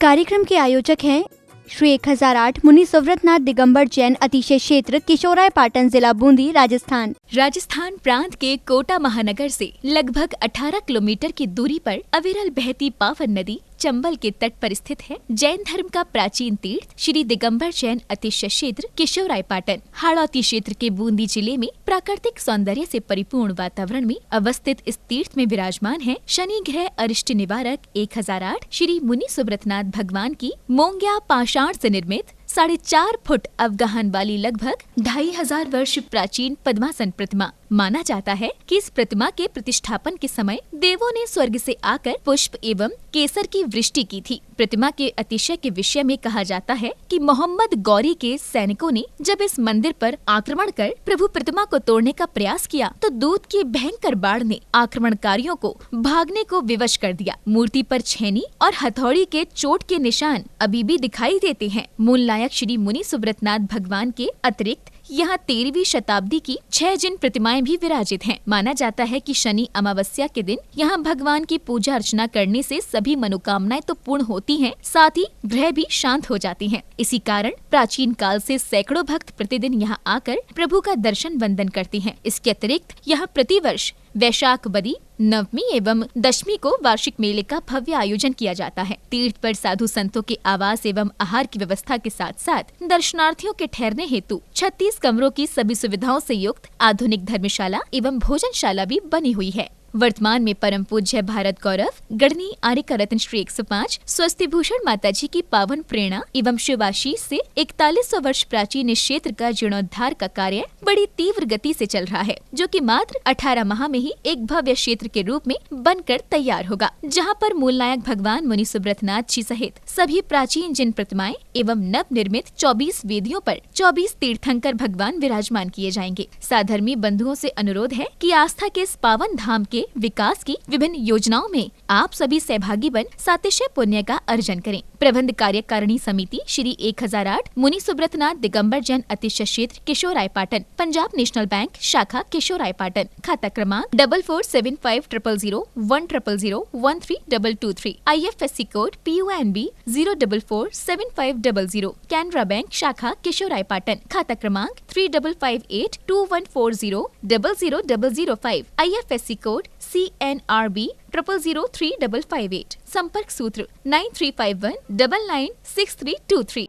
कार्यक्रम के आयोजक हैं श्री 1008 मुनि सुव्रतनाथ दिगंबर जैन अतिशय क्षेत्र किशोराय पाटन जिला बूंदी राजस्थान। राजस्थान प्रांत के कोटा महानगर से लगभग 18 किलोमीटर की दूरी पर अविरल बहती पावन नदी चंबल के तट पर स्थित है। जैन धर्म का प्राचीन तीर्थ श्री दिगंबर जैन अतिशय क्षेत्र किशोराय पाटन हाड़ौती क्षेत्र के बूंदी जिले में प्राकृतिक सौंदर्य से परिपूर्ण वातावरण में अवस्थित इस तीर्थ में विराजमान है शनि ग्रह अरिष्ट निवारक 1008 श्री मुनि सुव्रतनाथ भगवान की मोंग्या पाषाण से निर्मित 4.5 फुट अवगाहन वाली लगभग 2500 वर्ष प्राचीन पद्मासन प्रतिमा। माना जाता है कि इस प्रतिमा के प्रतिष्ठापन के समय देवों ने स्वर्ग से आकर पुष्प एवं केसर की वृष्टि की थी। प्रतिमा के अतिशय के विषय में कहा जाता है कि मोहम्मद गौरी के सैनिकों ने जब इस मंदिर पर आक्रमण कर प्रभु प्रतिमा को तोड़ने का प्रयास किया तो दूत की भयंकर बाढ़ ने आक्रमणकारियों को भागने को विवश कर दिया। मूर्ति पर छेनी और हथौड़ी के चोट के निशान अभी भी दिखाई देते हैं। मूल नायक श्री मुनि सुव्रतनाथ भगवान के अतिरिक्त यहाँ 13वीं शताब्दी की 6 जिन प्रतिमाएं भी विराजित हैं। माना जाता है कि शनि अमावस्या के दिन यहाँ भगवान की पूजा अर्चना करने से सभी मनोकामनाएं तो पूर्ण होती हैं, साथ ही ग्रह भी शांत हो जाती हैं। इसी कारण प्राचीन काल से सैकड़ों भक्त प्रतिदिन यहाँ आकर प्रभु का दर्शन वंदन करते हैं। इसके अतिरिक्त यहाँ प्रतिवर्ष वैशाख बदी नवमी एवं दशमी को वार्षिक मेले का भव्य आयोजन किया जाता है। तीर्थ पर साधु संतों के आवास एवं आहार की व्यवस्था के साथ साथ दर्शनार्थियों के ठहरने हेतु 36 कमरों की सभी सुविधाओं से युक्त आधुनिक धर्मशाला एवं भोजनशाला भी बनी हुई है। वर्तमान में परम पूज्य भारत गौरव गढ़नी आर्य रत्न श्री 105 स्वस्ति भूषण माता जी की पावन प्रेरणा एवं शिवाशीष से 4100 वर्ष प्राचीन इस क्षेत्र का जीर्णोद्धार का कार्य बड़ी तीव्र गति से चल रहा है, जो कि मात्र 18 माह में ही एक भव्य क्षेत्र के रूप में बनकर तैयार होगा, जहां पर मूल नायक भगवान मुनि सुव्रतनाथ जी सहित सभी प्राचीन जिन प्रतिमाएं एवं नव निर्मित 24 वेदियों पर 24 तीर्थंकर भगवान विराजमान किए जाएंगे। साधर्मी बंधुओं से अनुरोध है कि आस्था के इस पावन धाम के विकास की विभिन्न योजनाओं में आप सभी सहभागी बन सातिशय पुण्य का अर्जन करें। प्रबंध कार्यकारिणी समिति श्री 1008 मुनि सुव्रतनाथ दिगंबर जैन अतिशय क्षेत्र किशोराय पाटन, पंजाब नेशनल बैंक शाखा किशोराय पाटन, खाता क्रमांक 4475001000132223, IFSC code PUNB 0447500, Canara bank शाखा किशोराय पाटन, खाता क्रमांक 358214000005, IFSC कोड CNRB 000355, संपर्क सूत्र 9351996323।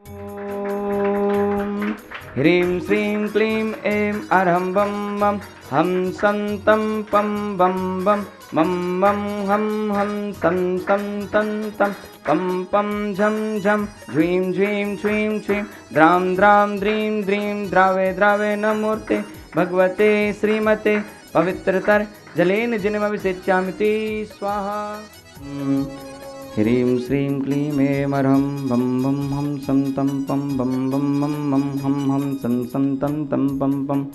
ह्रीं श्रीं क्लीं ऐं अरहं बम बम हम संतं पम बम बम मम मम हम संतं तं तं पम पम झम झम झ्वीं झ्वीं छ्वीं छ्वीं द्रां द्रां द्रीं द्रीं द्रावे द्रावे नमोर्ते भगवते श्रीमते पवित्रतर जलेन जिनमभिषेच्यामिति स्वाहा। ह्रीं श्रीं क्लीं ऐं अरहं बम बम हम संतं पम बम बम मम मम हम संतं तं पम पम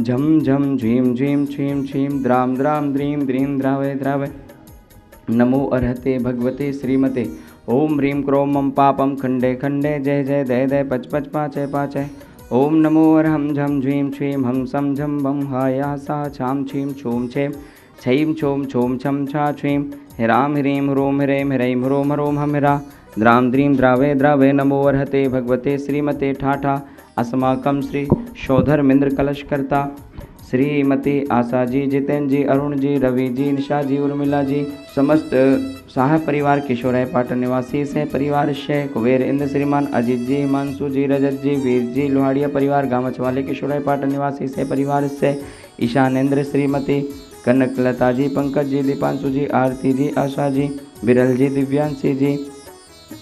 झम झम झ्वीं झ्वीं छ्वीं छ्वीं द्रां द्रां द्रीं द्रीं द्रावे द्रावे नमो अर्हते भगवते श्रीमते ओम ह्रीं क्रों मम पापम खंडे खंडे जय जय दय दय पच पच पाचय पाचय ओम नमो अर्हं झम झ्वीं छ्वीं हम सम झम बम हाया सा छाम छीं छूम छेम छईं छोम छोम छम छा छ्वीं ह्रां ह्रीं ह्रों ह्रैं ह्रैं ह्रों ह्रों हम ह्रा द्रां द्रीं द्रावे द्रावे नमो अर्हते भगवते श्रीमते ठाठा अस्माकं श्री शोधर्मेंद्र कलशकर्ता श्रीमती आशा जी, जितेंद्र जी, अरुण जी, रवि जी, निशा जी, उर्मिला जी, समस्त साह परिवार किशोराय पाटन निवासी से परिवार से कुबेर इंद्र श्रीमान अजित जी, हिमांशु जी, रजत जी, वीर जी, लोहाड़िया परिवार गामच वाले किशोराय पाटन निवासी से परिवार से ईशानेन्द्र श्रीमती कनकलता जी, पंकज जी, दीपांशु जी, आरती जी, आशा जी, बिरल जी, दिव्यांशी जी,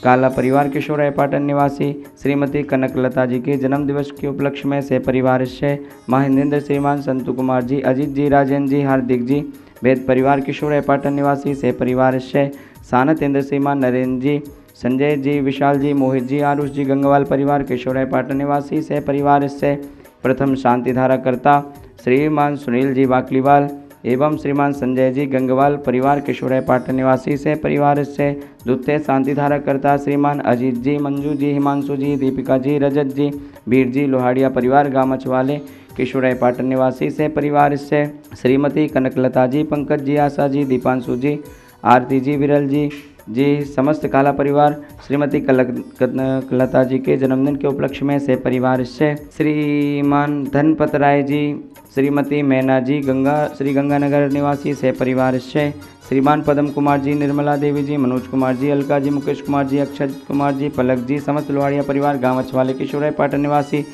काला परिवार किशोराय पाटन निवासी श्रीमती कनकलता जी के जन्म दिवस के उपलक्ष्य में से परिवार से महेंद्र श्रीमान संतु कुमार जी, अजित जी, राजेंद्र जी, हार्दिक जी, वेद परिवार किशोराय पाटन निवासी से परिवार से सानतेंद्र श्रीमान नरेंद्र जी, संजय जी, विशाल जी, मोहित जी, आरुष जी, गंगवाल परिवार किशोराय पाटन निवासी से परिवार से प्रथम शांतिधारा करता श्रीमान सुनील जी बाकलीवाल एवं श्रीमान संजय जी गंगवाल परिवार किशोराय पाटन निवासी से परिवार से द्वितीय शांतिधारा करता श्रीमान अजीत जी, मंजू जी, हिमांशु जी, दीपिका जी, रजत जी, वीर जी, लोहाड़िया परिवार गामच वाले किशोराय पाटन निवासी से परिवार से श्रीमती कनकलता जी, पंकज जी, आशा जी, दीपांशु जी, आरती जी, विरल जी, जी, समस्त काला परिवार श्रीमती कलता जी के जन्मदिन के उपलक्ष्य में से परिवार से श्रीमान धनपत राय जी, श्रीमती मैना जी श्री गंगानगर निवासी से परिवार से श्रीमान पदम कुमार जी, निर्मला देवी जी, मनोज कुमार जी, अलका जी, मुकेश कुमार जी, अक्षत कुमार जी, पलक जी, समस्त लोहाड़िया परिवार गाँव अछवाले किशोराय पाटन निवासी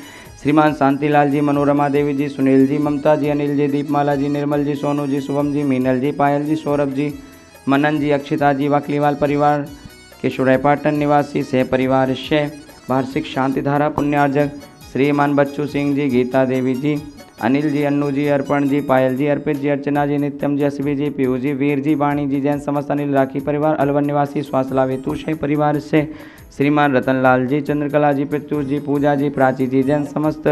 श्रीमान शांतिलाल जी, मनोरमा देवी जी, सुनील जी, ममता जी, अनिल जी, दीपमाला जी, निर्मल जी, सोनू जी, शुभम जी, मीनल जी, पायल जी, सौरभ जी, मनन जी, अक्षिता जी, वाकलीवाल परिवार किशोराय पाटन निवासी से परिवार से वार्षिक शांतिधारा पुण्यार्जक श्रीमान बच्चू सिंह जी, गीता देवी जी, अनिल जी, अन्नू जी, अर्पण जी, पायल जी, अर्पित जी, अर्चना जी, नित्यम जी, असवी जी, पीयू जी, वीर जी, वाणी जी, जैन समस्त अनिल राखी परिवार अलवर निवासी स्वासला वेतुशय परिवार से श्रीमान रतनलाल जी, चंद्रकला जी, पृथ्वी जी, पूजा जी, प्राची जी, जैन समस्त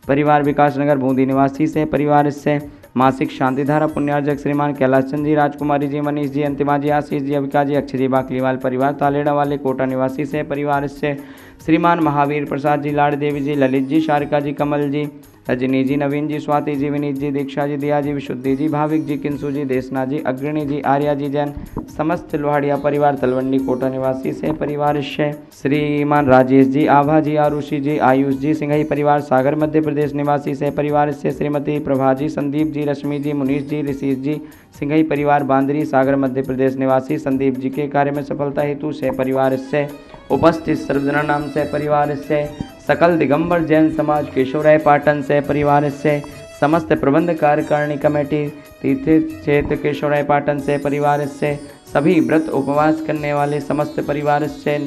परिवार विकासनगर बूंदी निवासी से परिवार से मासिक शांतिधारा पुण्यार्जक श्रीमान कैलाश चंद जी, राजकुमारी जी, मनीष जी, अंतिमा जी, आशीष जी, अविका जी, अक्षय जी, बाकलीवाल परिवार तालेड़ा वाले कोटा निवासी से परिवार से श्रीमान महावीर प्रसाद जी, लाड़ देवी जी, ललित जी, शारिका जी, कमल जी, रजनी जी, नवीन जी, स्वाति जी, विनीत जी, दीक्षा जी, दिया जी, विशुद्धि जी, भाविक जी, किंसु जी, देशना जी, अग्रणी जी, आर्या जी, जैन समस्त लोहाड़िया परिवार तलवंडी कोटा निवासी से परिवार से श्रीमान राजेश जी, आभा जी, आरुषि जी, आयुष जी, सिंघई परिवार सागर मध्य प्रदेश निवासी से परिवार से श्रीमती प्रभा जी, संदीप जी, रश्मि जी, मुनीष जी, ऋषिश जी, सिंघई परिवार बांदरी सागर मध्य प्रदेश निवासी संदीप जी के कार्य में सफलता हेतु से परिवार से उपस्थित सर्वजना नाम से परिवार से सकल दिगंबर जैन समाज किशोराय पाटन से परिवार से समस्त प्रबंध कार्यकारिणी कमेटी तीर्थ क्षेत्र किशोराय पाटन से परिवार से सभी व्रत उपवास करने वाले समस्त परिवार से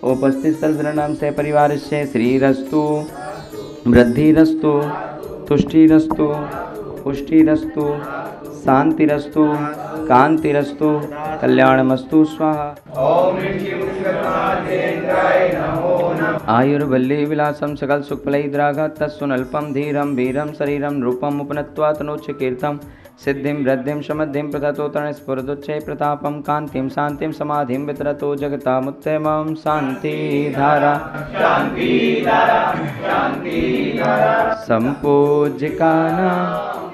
उपस्थित सर्वजना नाम से परिवार से श्रीरस्तु वृद्धिरस्तु तुष्टिरस्तु पुष्टिरस्तु शांतिरस्तु कांतिरस्तु कल्याणमस्तु स्वाहा। आयुर्वल्ली विलासम सकल सुखफलैद्राघ तत्सुनल्पम धीरम वीरम शरीरम रूपम उपनत्वा तनोच्च कीर्तम सिद्धिं वृद्धिं समृद्धिं प्रथतोतरण स्फुरदुच्चै प्रतापं कांतिं शांतिं समाधिं वितरतो जगतामुत्तमं शांतिधारा संपूज्यकानां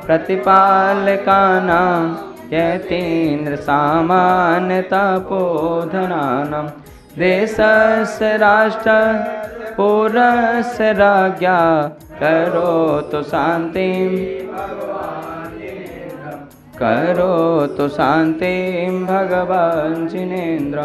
प्रतिपालकानां यतीन्द्र सामान्य तपोधनानां देशस्य राष्ट्र पुरस्य राज्ञा करोतु शांतिं भगवान् जिनेन्द्र।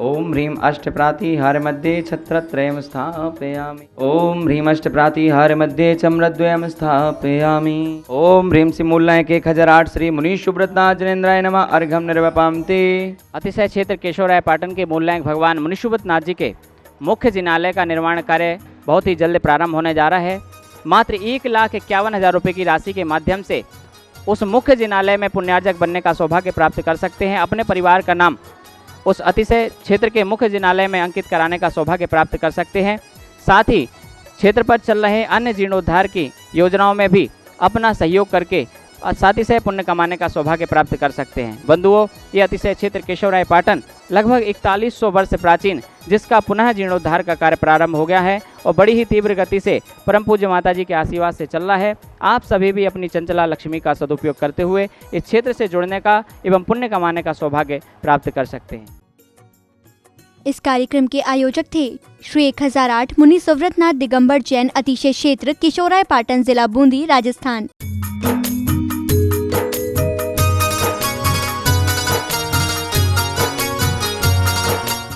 ओम ह्रीं अष्टप्रातिहार मध्ये छत्रत्रयं स्थापयामि। ओम ह्रीं अष्टप्रातिहार मध्ये चम्रद्वयं स्थापयामि। ओम ह्रीं सिमूलनायक 1008 श्री मुनीश सुब्रतनाथ जनेन्द्राय नमः। अर्घ्यं निर्वपामते। अतिशय क्षेत्र केशवराय पाटन के मूलनायक भगवान मुनीश सुब्रतनाथ जी के मुख्य जिनालय का निर्माण कार्य बहुत ही जल्द प्रारंभ होने जा रहा है। मात्र 1,51,000 रुपये की राशि के माध्यम से उस मुख्य जिनालय में पुण्यार्जक बनने का सौभाग्य प्राप्त कर सकते हैं। अपने परिवार का नाम उस अतिशय क्षेत्र के मुख्य जिनालय में अंकित कराने का सौभाग्य प्राप्त कर सकते हैं। साथ ही क्षेत्र पर चल रहे अन्य जीर्णोद्धार की योजनाओं में भी अपना सहयोग करके सातिशय पुण्य कमाने का सौभाग्य प्राप्त कर सकते हैं। बंधुओं, ये अतिशय क्षेत्र केशवराय पाटन लगभग 4100 वर्ष प्राचीन, जिसका पुनः जीर्णोद्धार का कार्य प्रारंभ हो गया है और बड़ी ही तीव्र गति से परम पूज्य माता जी के आशीर्वाद से चल रहा है। आप सभी भी अपनी चंचला लक्ष्मी का सदुपयोग करते हुए इस क्षेत्र से जुड़ने का एवं पुण्य कमाने का सौभाग्य प्राप्त कर सकते हैं। इस कार्यक्रम के आयोजक थे श्री 1008 मुनि सुव्रतनाथ दिगंबर जैन अतिशय क्षेत्र किशोराय पाटन जिला बूंदी राजस्थान।